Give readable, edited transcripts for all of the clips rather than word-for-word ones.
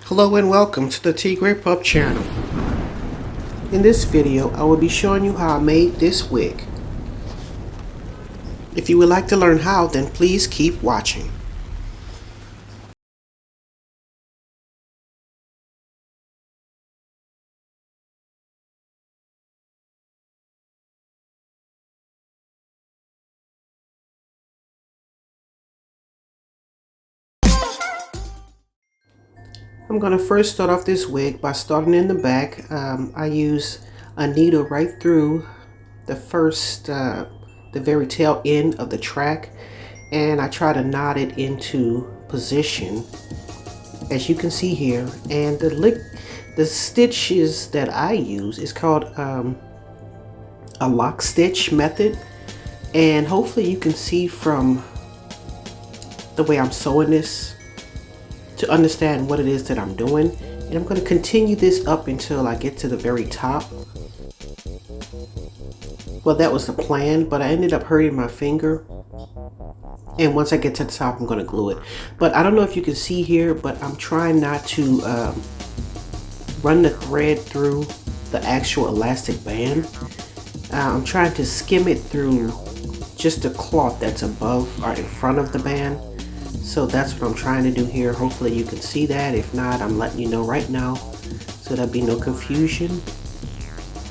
Hello and welcome to the Tigre.pup channel. In this video, I will be showing you how I made this wig. If you would like to learn how, then please keep watching. I'm going to first start off this wig by starting in the back. I use a needle right through the very tail end of the track, and I try to knot it into position, as you can see here. And the stitches that I use is called a lock stitch method, and hopefully you can see from the way I'm sewing this to understand what it is that I'm doing. And I'm going to continue this up until I get to the very top. Well, that was the plan, but I ended up hurting my finger, and once I get to the top I'm going to glue it. But I don't know if you can see here, but I'm trying not to run the thread through the actual elastic band. I'm trying to skim it through just the cloth that's above or in front of the band. So that's what I'm trying to do here. Hopefully you can see that. If not, I'm letting you know right now so there'll be no confusion.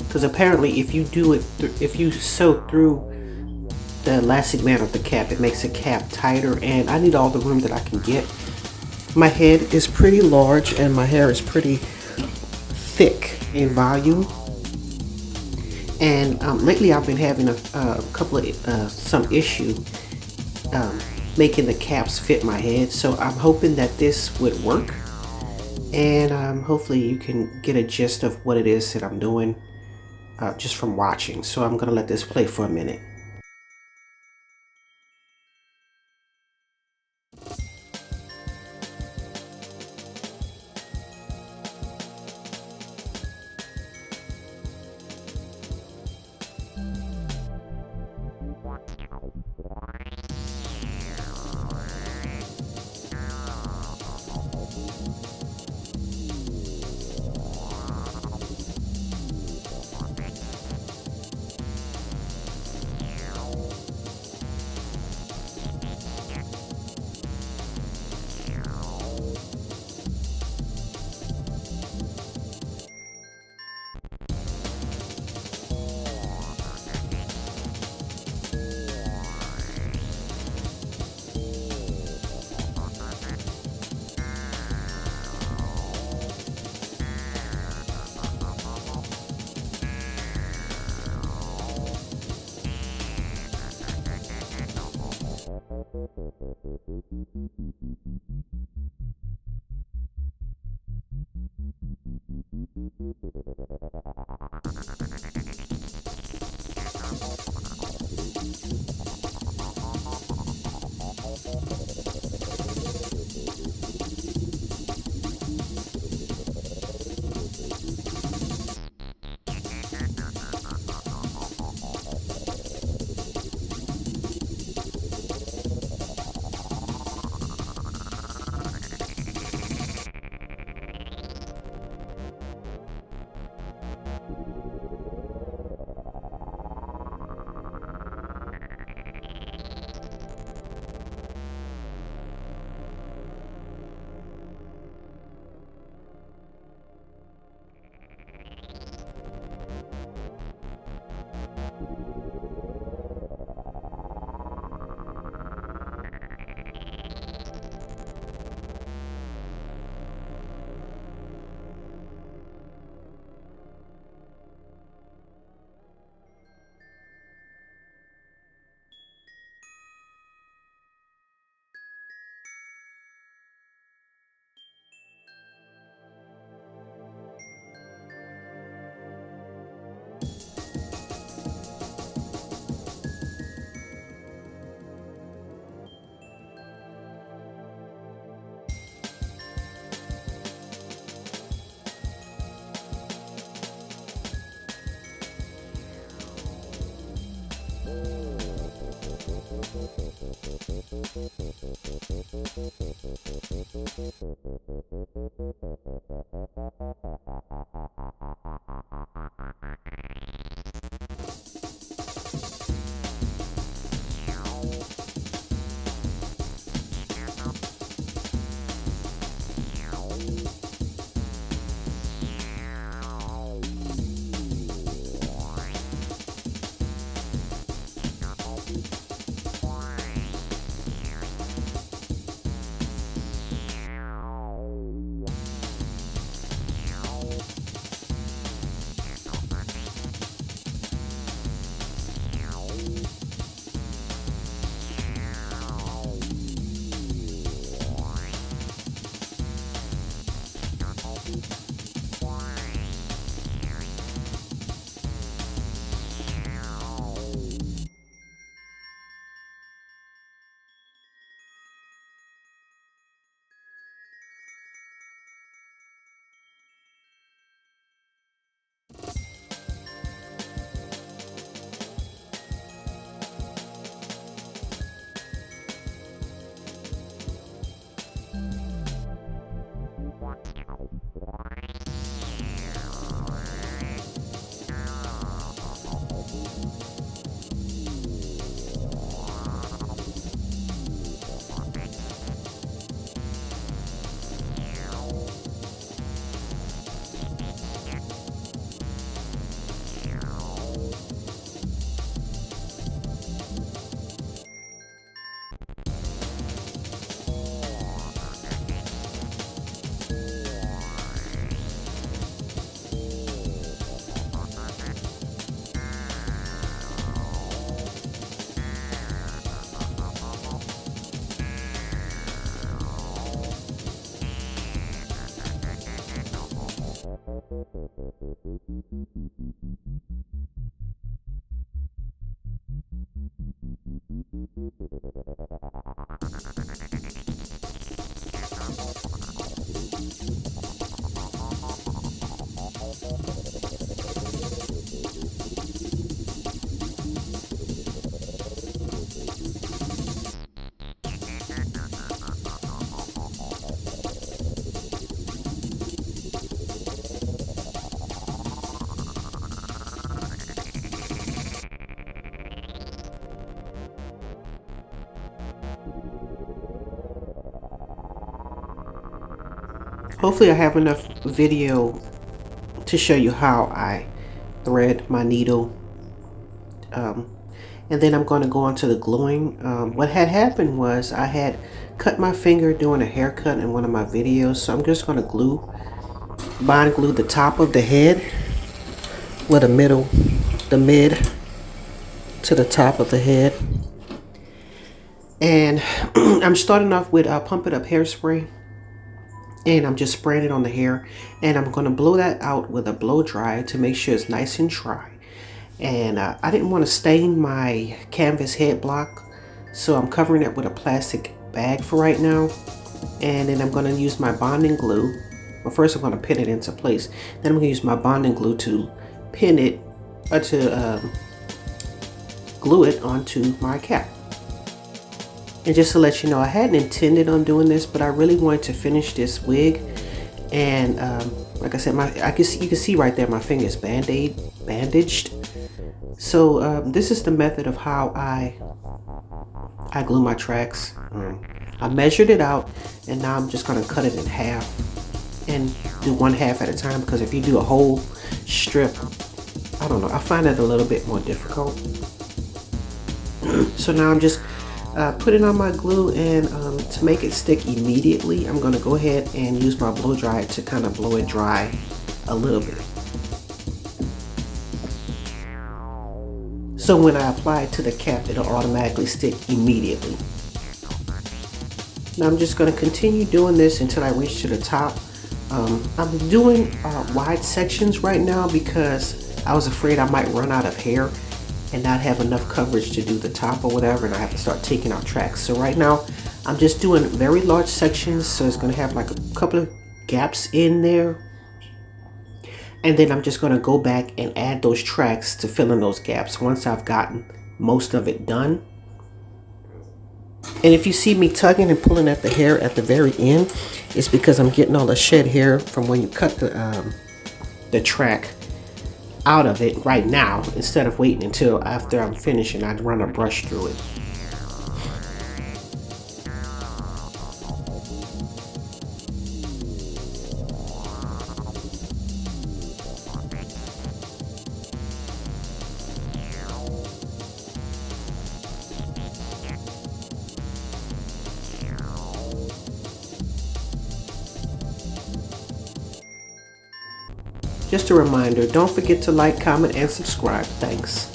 Because apparently if you sew through the elastic band of the cap, it makes the cap tighter, and I need all the room that I can get. My head is pretty large and my hair is pretty thick in volume. And lately I've been having a couple of some issue making the caps fit my head, so I'm hoping that this would work, and hopefully you can get a gist of what it is that I'm doing just from watching. So I'm gonna let this play for a minute. Hopefully I have enough video to show you how I thread my needle. And then I'm going to go on to the gluing. What had happened was I had cut my finger doing a haircut in one of my videos. So I'm just going to bond glue the top of the head with the mid to the top of the head. And I'm starting off with Pump It Up hairspray. And I'm just spraying it on the hair. And I'm going to blow that out with a blow dryer to make sure it's nice and dry. And I didn't want to stain my canvas head block, so I'm covering it with a plastic bag for right now. And then I'm going to use my bonding glue. Well, first I'm going to pin it into place. Then I'm going to use my bonding glue to pin it, or to glue it onto my cap. And just to let you know, I hadn't intended on doing this, but I really wanted to finish this wig. And like I said, you can see right there my finger is bandaged. So this is the method of how I glue my tracks. I measured it out, and now I'm just going to cut it in half and do one half at a time, because if you do a whole strip, I don't know, I find it a little bit more difficult. So now I'm just putting on my glue, and to make it stick immediately, I'm going to go ahead and use my blow dryer to kind of blow it dry a little bit. So when I apply it to the cap, it'll automatically stick immediately. Now I'm just going to continue doing this until I reach to the top. I'm doing wide sections right now because I was afraid I might run out of hair and not have enough coverage to do the top or whatever, and I have to start taking out tracks. So right now I'm just doing very large sections, so it's going to have like a couple of gaps in there. And then I'm just going to go back and add those tracks to fill in those gaps once I've gotten most of it done. And if you see me tugging and pulling at the hair at the very end, it's because I'm getting all the shed hair from when you cut the track out of it right now, instead of waiting until after I'm finishing. I'd run a brush through it. Just a reminder, don't forget to like, comment, and subscribe. Thanks.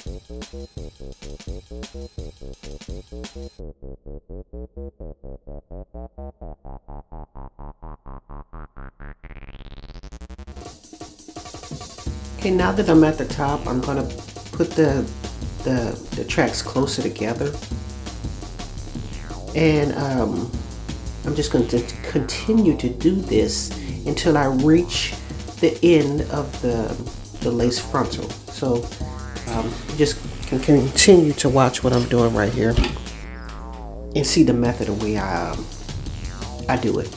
Okay, now that I'm at the top, I'm gonna put the tracks closer together, and I'm just going to continue to do this until I reach the end of the lace frontal. So you just can continue to watch what I'm doing right here and see the method of way I do it.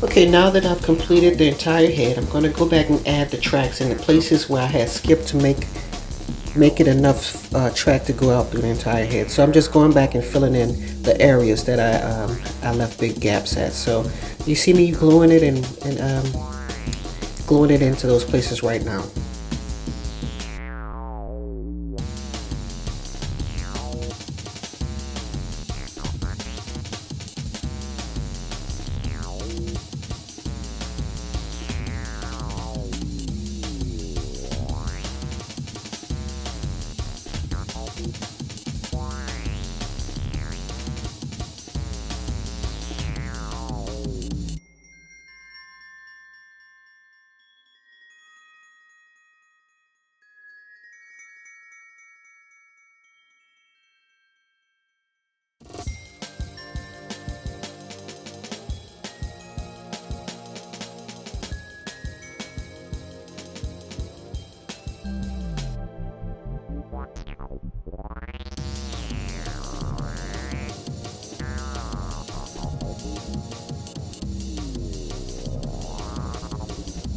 Okay, now that I've completed the entire head, I'm going to go back and add the tracks in the places where I had skipped to make it enough track to go out through the entire head. So I'm just going back and filling in the areas that I left big gaps at. So you see me gluing it and gluing it into those places right now.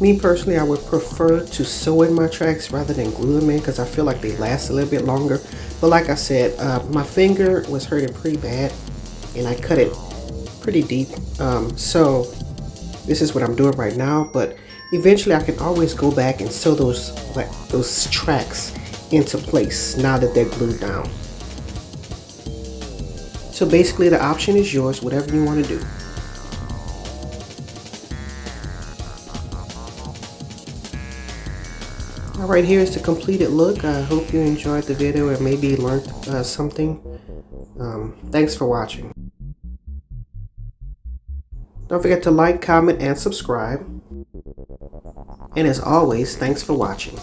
Me personally, I would prefer to sew in my tracks rather than glue them in because I feel like they last a little bit longer. But like I said, my finger was hurting pretty bad and I cut it pretty deep. So this is what I'm doing right now, but eventually I can always go back and sew those tracks into place now that they're glued down. So basically the option is yours, whatever you want to do. Alright, here's the completed look. I hope you enjoyed the video and maybe learned something. Thanks for watching. Don't forget to like, comment, and subscribe. And as always, thanks for watching.